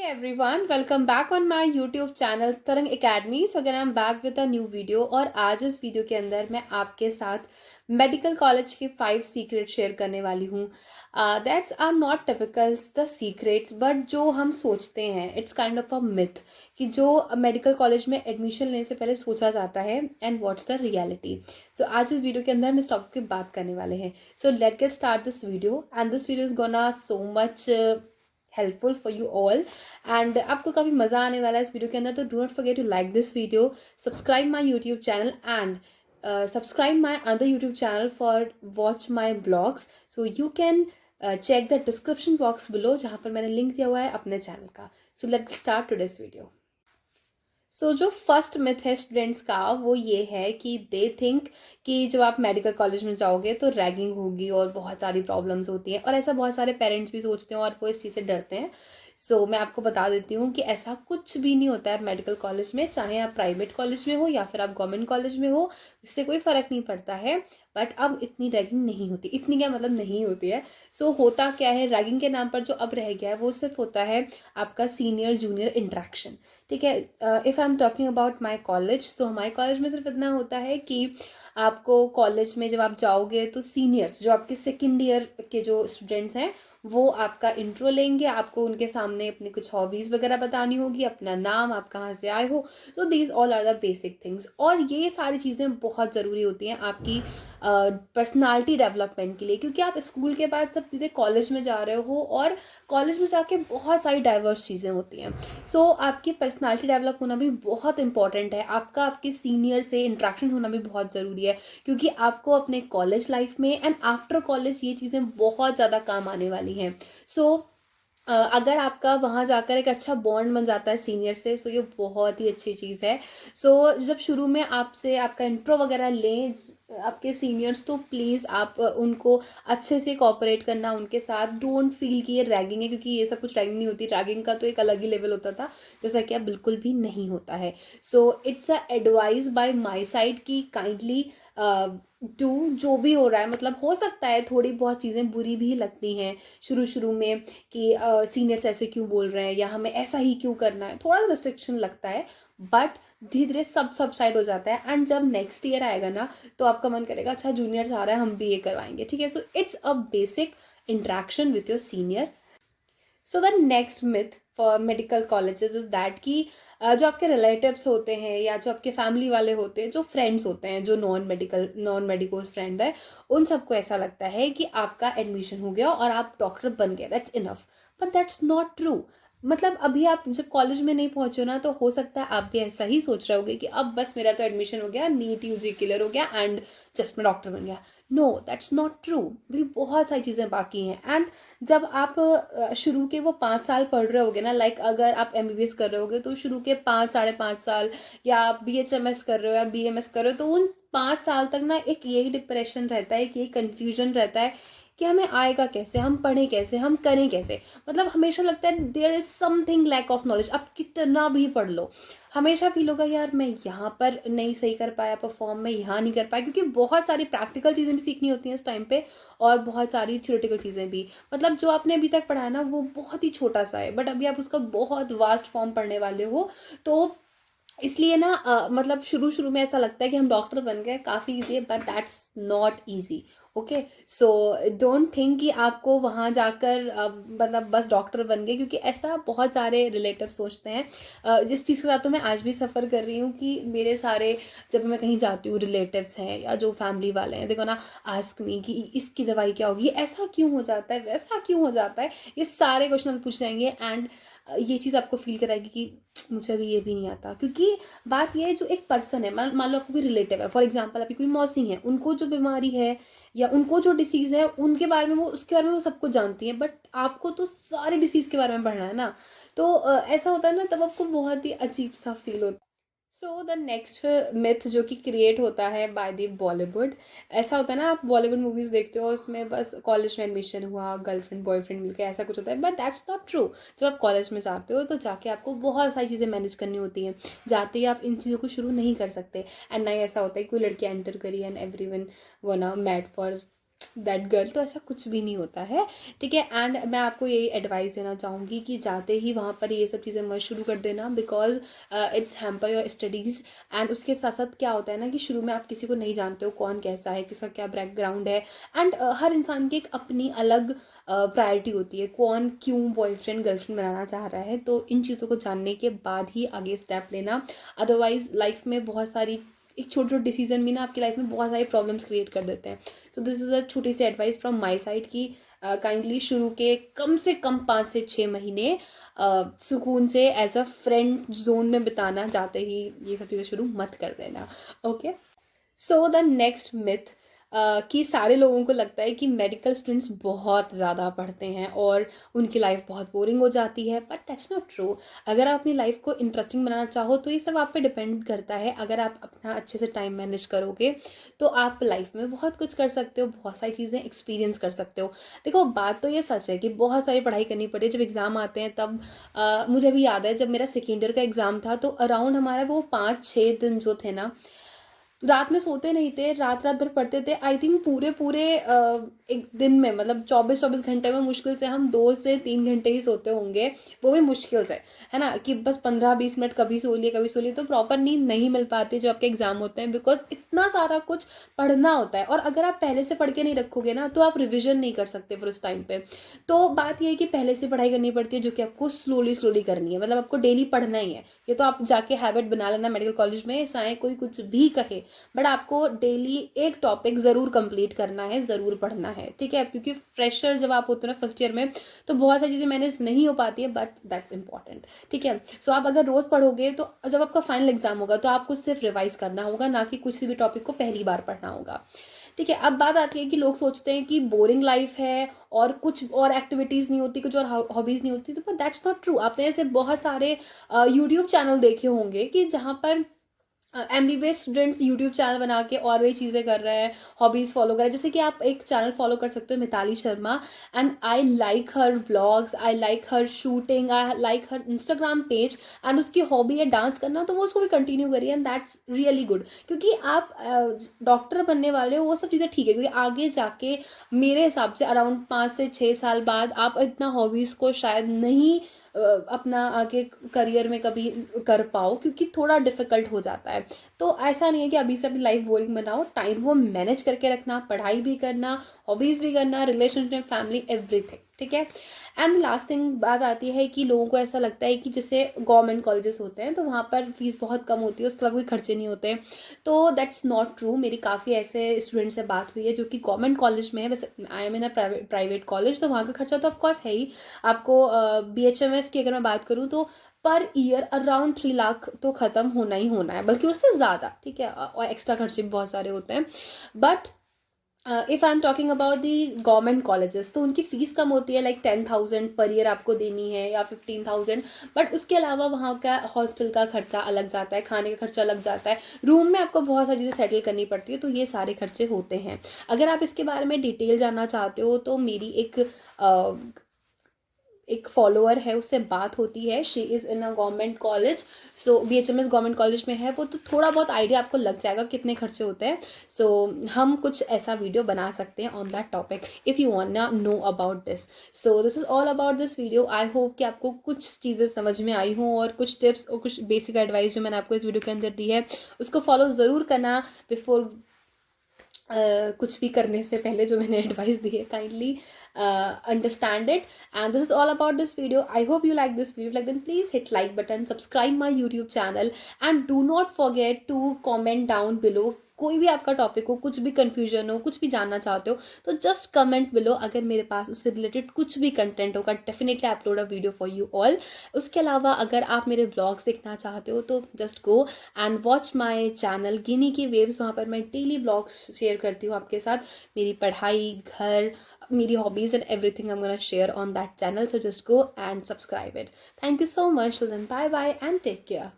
everyone, welcome back on my YouTube channel तरंग Academy. So again I'm back with a new video और आज इस video के अंदर मैं आपके साथ मेडिकल कॉलेज के 5 सीक्रेट शेयर करने वाली हूँ. That's are not typical the secrets but जो हम सोचते हैं it's kind of a myth कि जो मेडिकल कॉलेज में एडमिशन लेने से पहले सोचा जाता है एंड व्हाट्स द रियलिटी. तो आज इस वीडियो के अंदर हम इस टॉपिक की बात करने वाले हैं. So let get start this video and this video is gonna so much helpful for you all and आपको काफ़ी मज़ा आने वाला है इस वीडियो के अंदर. तो do not forget to like this video, subscribe my YouTube channel and subscribe my other YouTube channel for watch my blogs. So you can check the description box below जहाँ पर मैंने लिंक दिया हुआ है अपने चैनल का. So let's start today's video. सो जो first myth है स्टूडेंट्स का वो ये है कि दे थिंक कि जब आप मेडिकल कॉलेज में जाओगे तो रैगिंग होगी और बहुत सारी प्रॉब्लम्स होती हैं और ऐसा बहुत सारे पेरेंट्स भी सोचते हैं और वो इस चीज़ से डरते हैं. सो मैं आपको बता देती हूँ कि ऐसा कुछ भी नहीं होता है मेडिकल कॉलेज में. चाहे आप प्राइवेट कॉलेज में हो या फिर आप गवर्नमेंट कॉलेज में हो, इससे कोई फ़र्क नहीं पड़ता है. बट अब इतनी रैगिंग नहीं होती. इतनी क्या मतलब नहीं होती है. सो होता क्या है, रैगिंग के नाम पर जो अब रह गया है वो सिर्फ होता है आपका सीनियर जूनियर इंट्रैक्शन. ठीक है. If I am talking about my college, तो हमारे कॉलेज में सिर्फ इतना होता है कि आपको कॉलेज में जब आप जाओगे तो सीनियर्स जो आपके सेकेंड ईयर के जो स्टूडेंट्स हैं वो आपका इंट्रो लेंगे. आपको उनके सामने अपनी कुछ हॉबीज़ वगैरह बतानी होगी, अपना नाम, आप कहाँ से आए हो. तो these all are the basic things और ये सारी चीज़ें बहुत ज़रूरी होती हैं आपकी पर्सनालिटी डेवलपमेंट के लिए, क्योंकि आप स्कूल के बाद सब सीधे कॉलेज में जा रहे हो और कॉलेज में जाके बहुत सारी डाइवर्स चीज़ें होती हैं. सो आपकी पर्सनालिटी डेवलप होना भी बहुत इंपॉर्टेंट है. आपका आपके सीनियर से इंट्रैक्शन होना भी बहुत ज़रूरी है, क्योंकि आपको अपने कॉलेज लाइफ में एंड आफ्टर कॉलेज ये चीज़ें बहुत ज़्यादा काम आने वाली हैं. सो अगर आपका वहाँ जाकर एक अच्छा बॉन्ड बन जाता है सीनियर से, सो ये बहुत ही अच्छी चीज़ है. सो जब शुरू में आपसे आपका इंट्रो वगैरह लें आपके सीनियर्स, तो प्लीज़ आप उनको अच्छे से कोऑपरेट करना उनके साथ. डोंट फील कि ये रैगिंग है, क्योंकि ये सब कुछ रैगिंग नहीं होती. रैगिंग का तो एक अलग ही लेवल होता था, जैसा कि अब बिल्कुल भी नहीं होता है. So it's a advice by my side कि काइंडली टू जो भी हो रहा है, मतलब हो सकता है थोड़ी बहुत चीज़ें बुरी भी लगती हैं शुरू शुरू में कि सीनियर्स ऐसे क्यों बोल रहे हैं या हमें ऐसा ही क्यों करना है, थोड़ा रिस्ट्रिक्शन लगता है. बट धीरे धीरे सब सबसाइड हो जाता है एंड जब नेक्स्ट ईयर आएगा ना तो आपका मन करेगा अच्छा जूनियर्स आ रहा है, हम भी ये करवाएंगे. ठीक है. So it's a basic interaction with your senior. So the next myth for medical colleges is that कि जो आपके रिलेटिव्स होते हैं या जो आपके फैमिली वाले होते हैं, जो फ्रेंड्स होते हैं, जो नॉन मेडिकोज फ्रेंड है, उन सबको ऐसा लगता है कि आपका एडमिशन हो गया और आप डॉक्टर बन गए, that's enough. But that's not true. मतलब अभी आप जब कॉलेज में नहीं पहुंचे ना, तो हो सकता है आप भी ऐसा ही सोच रहे होगे कि अब बस मेरा तो एडमिशन हो गया, नीट यूजी क्लियर हो गया एंड जस्ट मैं डॉक्टर बन गया. No, that's not true. अभी बहुत सारी चीज़ें बाकी हैं. एंड जब आप शुरू के वो 5 साल पढ़ रहे होगे ना, लाइक अगर आप एमबीबीएस कर रहे होगे तो शुरू के 5 साढ़े 5 साल, या आप बीएचएमएस कर रहे हो या बीएमएस कर रहे हो, तो उन 5 साल तक ना एक यही डिप्रेशन रहता है, एक यही कन्फ्यूजन रहता है कि हमें आएगा कैसे, हम पढ़ें कैसे, हम करें कैसे. मतलब हमेशा लगता है there is something lack of knowledge. आप कितना भी पढ़ लो, हमेशा फील होगा यार मैं यहाँ पर नहीं सही कर पाया परफॉर्म, मैं यहाँ नहीं कर पाया, क्योंकि बहुत सारी प्रैक्टिकल चीज़ें भी सीखनी होती हैं इस टाइम पे और बहुत सारी थ्योरेटिकल चीज़ें भी. मतलब जो आपने अभी तक पढ़ा है ना वो बहुत ही छोटा सा है, बट अभी आप उसका बहुत वास्ट फॉर्म पढ़ने वाले हो. तो इसलिए ना मतलब शुरू शुरू में ऐसा लगता है कि हम डॉक्टर बन गए, काफ़ी ईजी है, but that's not easy. Okay. So don't think कि आपको वहाँ जाकर मतलब बस डॉक्टर बन गए, क्योंकि ऐसा बहुत सारे रिलेटिव सोचते हैं. जिस चीज़ के साथ तो मैं आज भी सफ़र कर रही हूँ कि मेरे सारे जब मैं कहीं जाती हूँ रिलेटिव्स हैं या जो फैमिली वाले हैं, देखो ना, आस्क मी कि इसकी दवाई क्या होगी, ऐसा क्यों हो जाता है, वैसा क्यों हो जाता है, ये सारे क्वेश्चन पूछ जाएंगे. एंड ये चीज़ आपको फील कराएगी कि मुझे अभी ये भी नहीं आता. क्योंकि बात ये है, जो एक पर्सन है, मान लो आपको कोई रिलेटिव है, फॉर एग्जांपल आपकी कोई मौसी है, उनको जो बीमारी है या उनको जो डिसीज़ है उनके बारे में वो उसके बारे में वो सब कुछ जानती है, बट आपको तो सारे डिसीज़ के बारे में पढ़ना है ना. तो ऐसा होता है ना, तब आपको बहुत ही अजीब सा फील होता है. सो द नेक्स्ट मिथ जो कि क्रिएट होता है बाय द बॉलीवुड, ऐसा होता है ना, आप बॉलीवुड मूवीज देखते हो, उसमें बस कॉलेज में एडमिशन हुआ, गर्लफ्रेंड बॉयफ्रेंड मिलके ऐसा कुछ होता है, बट दैट्स नॉट ट्रू. जब आप कॉलेज में जाते हो तो जाके आपको बहुत सारी चीज़ें मैनेज करनी होती हैं. जाते ही आप इन चीज़ों को शुरू नहीं कर सकते. एंड ना ही ऐसा होता है कि कोई लड़कियाँ एंटर करी and every one gonna mad for that girl, तो ऐसा कुछ भी नहीं होता है, ठीक है। एंड मैं आपको यही एडवाइस देना चाहूँगी कि जाते ही वहाँ पर ये सब चीज़ें मत शुरू कर देना, because it's hamper your studies. And उसके साथ साथ क्या होता है ना कि शुरू में आप किसी को नहीं जानते हो, कौन कैसा है, किसका क्या बैकग्राउंड है। एंड हर इंसान की एक अपनी अलग प्रायोरिटी होती है, कौन क्यों बॉयफ्रेंड गर्लफ्रेंड बनाना चाह रहा है। तो इन चीज़ों को जानने के बाद ही आगे स्टेप लेना, अदरवाइज लाइफ में बहुत सारी एक छोटे छोटे डिसीजन भी ना आपकी लाइफ में बहुत सारी प्रॉब्लम्स क्रिएट कर देते हैं। सो दिस इज़ अ छोटी सी एडवाइस फ्रॉम माई साइड कि काइंडली शुरू के कम से कम 5 से 6 महीने सुकून से एज अ फ्रेंड जोन में बिताना, जाते ही ये सब चीज़ें शुरू मत कर देना। Okay, so the next myth कि सारे लोगों को लगता है कि मेडिकल स्टूडेंट्स बहुत ज़्यादा पढ़ते हैं और उनकी लाइफ बहुत बोरिंग हो जाती है, बट दैट्स नॉट ट्रू। अगर आप अपनी लाइफ को इंटरेस्टिंग बनाना चाहो तो ये सब आप पे डिपेंड करता है। अगर आप अपना अच्छे से टाइम मैनेज करोगे तो आप लाइफ में बहुत कुछ कर सकते हो, बहुत सारी चीज़ें एक्सपीरियंस कर सकते हो। देखो, बात तो ये सच है कि बहुत सारी पढ़ाई करनी पड़ती है। जब एग्ज़ाम आते हैं तब मुझे भी याद है, जब मेरा सेकेंड ईयर का एग्ज़ाम था तो अराउंड हमारा वो 5-6 दिन जो थे ना, रात में सोते नहीं थे, रात रात भर पढ़ते थे। आई थिंक पूरे पूरे एक दिन में, मतलब 24-24 घंटे में मुश्किल से हम 2 से 3 घंटे ही सोते होंगे, वो भी मुश्किल से, है ना। कि बस 15-20 मिनट कभी सो लिए कभी सो लिए, तो प्रॉपर नींद नहीं मिल पाती जब आपके एग्जाम होते हैं, बिकॉज इतना सारा कुछ पढ़ना होता है। और अगर आप पहले से पढ़ के नहीं रखोगे ना तो आप रिविजन नहीं कर सकते फिर उस टाइम पे। तो बात यह है कि पहले से पढ़ाई करनी पड़ती है, जो कि आपको स्लोली स्लोली करनी है, मतलब आपको डेली पढ़ना ही है। ये तो आप जाके हैबिट बना लेना मेडिकल कॉलेज में, चाहे कोई कुछ भी कहे, बट आपको डेली एक टॉपिक ज़रूर कंप्लीट करना है, ज़रूर पढ़ना है, ठीक है। क्योंकि फ्रेशर जब आप होते हो ना फर्स्ट ईयर में, तो बहुत सारी चीज़ें मैनेज नहीं हो पाती है, बट दैट्स इंपॉर्टेंट, ठीक है। सो आप अगर रोज़ पढ़ोगे तो जब आपका फाइनल एग्जाम होगा तो आपको सिर्फ रिवाइज करना होगा, ना कि किसी भी टॉपिक को पहली बार पढ़ना होगा, ठीक है। अब बात आती है कि लोग सोचते हैं कि बोरिंग लाइफ है और कुछ और एक्टिविटीज़ नहीं होती, कुछ और हॉबीज़ नहीं होती, तो दैट्स नॉट ट्रू। आपने ऐसे बहुत सारे यूट्यूब चैनल देखे होंगे कि जहाँ पर एमबीबीएस स्टूडेंट्स यूट्यूब चैनल बना के और वही चीज़ें कर रहे हैं, हॉबीज़ फॉलो कर रहे हैं। जैसे कि आप एक चैनल फॉलो कर सकते हो, Mitali Sharma, and I like her blogs, I like her shooting, I like her Instagram page. And उसकी हॉबी है डांस करना, तो वो उसको भी कंटिन्यू करिए, एंड दैट्स रियली गुड। क्योंकि आप डॉक्टर बनने वाले हो, वो सब चीज़ें ठीक है, क्योंकि आगे जाके मेरे हिसाब से अराउंड 5 से 6 साल बाद आप इतना हॉबीज़ को शायद नहीं अपना आगे करियर में कभी कर पाओ, क्योंकि थोड़ा डिफिकल्ट हो जाता है। तो ऐसा नहीं है कि अभी से अपनी लाइफ बोरिंग बनाओ, टाइम को मैनेज करके रखना, पढ़ाई भी करना, हॉबीज़ भी करना, रिलेशनशिप, फैमिली, एवरीथिंग, ठीक है। एंड लास्ट थिंग बात आती है कि लोगों को ऐसा लगता है कि जैसे गवर्नमेंट कॉलेजेस होते हैं तो वहाँ पर फीस बहुत कम होती है, उसके अलावा कोई खर्चे नहीं होते। तो दैट्स नॉट ट्रू। मेरी काफ़ी ऐसे स्टूडेंट से बात हुई है जो कि गवर्नमेंट कॉलेज में है, वैसे I am in a private college, तो वहाँ का खर्चा तो ऑफकोर्स है ही। आपको BHMS की अगर मैं बात करूँ तो पर ईयर अराउंड 3 लाख तो ख़त्म होना ही होना है, बल्कि उससे ज़्यादा, ठीक है। और एक्स्ट्रा खर्चे भी बहुत सारे होते हैं। But if I am talking about the government colleges, तो उनकी फ़ीस कम होती है, लाइक 10,000 पर ईयर आपको देनी है या 15,000। बट उसके अलावा वहाँ का हॉस्टल का खर्चा अलग जाता है, खाने का खर्चा अलग जाता है, रूम में आपको बहुत सारी चीज़ें सेटल करनी पड़ती है, तो ये सारे खर्चे होते हैं। अगर आप इसके बारे में डिटेल जानना चाहते हो तो मेरी एक फॉलोअर है, उससे बात होती है, she is in a government college, so BHMS government college में है वो, तो थोड़ा बहुत आइडिया आपको लग जाएगा कितने खर्चे होते हैं। सो हम कुछ ऐसा वीडियो बना सकते हैं on that topic, if you want know about this. So this is all about this video. I hope कि आपको कुछ चीज़ें समझ में आई हों, और कुछ टिप्स और कुछ बेसिक एडवाइस जो मैंने आपको इस वीडियो के अंदर दी है उसको फॉलो ज़रूर करना बिफोर कुछ भी करने से पहले, जो मैंने एडवाइस दी है, kindly understand it. And this is all about this video. I hope you like this video, like then please hit like button, subscribe my YouTube channel, and do not forget to comment down below. कोई भी आपका topic हो, कुछ भी confusion हो, कुछ भी जानना चाहते हो, तो जस्ट कमेंट बिलो। अगर मेरे पास उससे रिलेटेड कुछ भी कंटेंट होगा, definitely upload a video for you all. उसके अलावा अगर आप मेरे ब्लॉग्स देखना चाहते हो तो just go and watch my channel Ginni की वेव्स। वहाँ पर मैं डेली ब्लॉग्स शेयर करती हूँ आपके साथ, मेरी पढ़ाई, घर, मेरी hobbies and everything I am gonna share on that channel. So just go and subscribe it. Thank you so much, then bye bye and take care.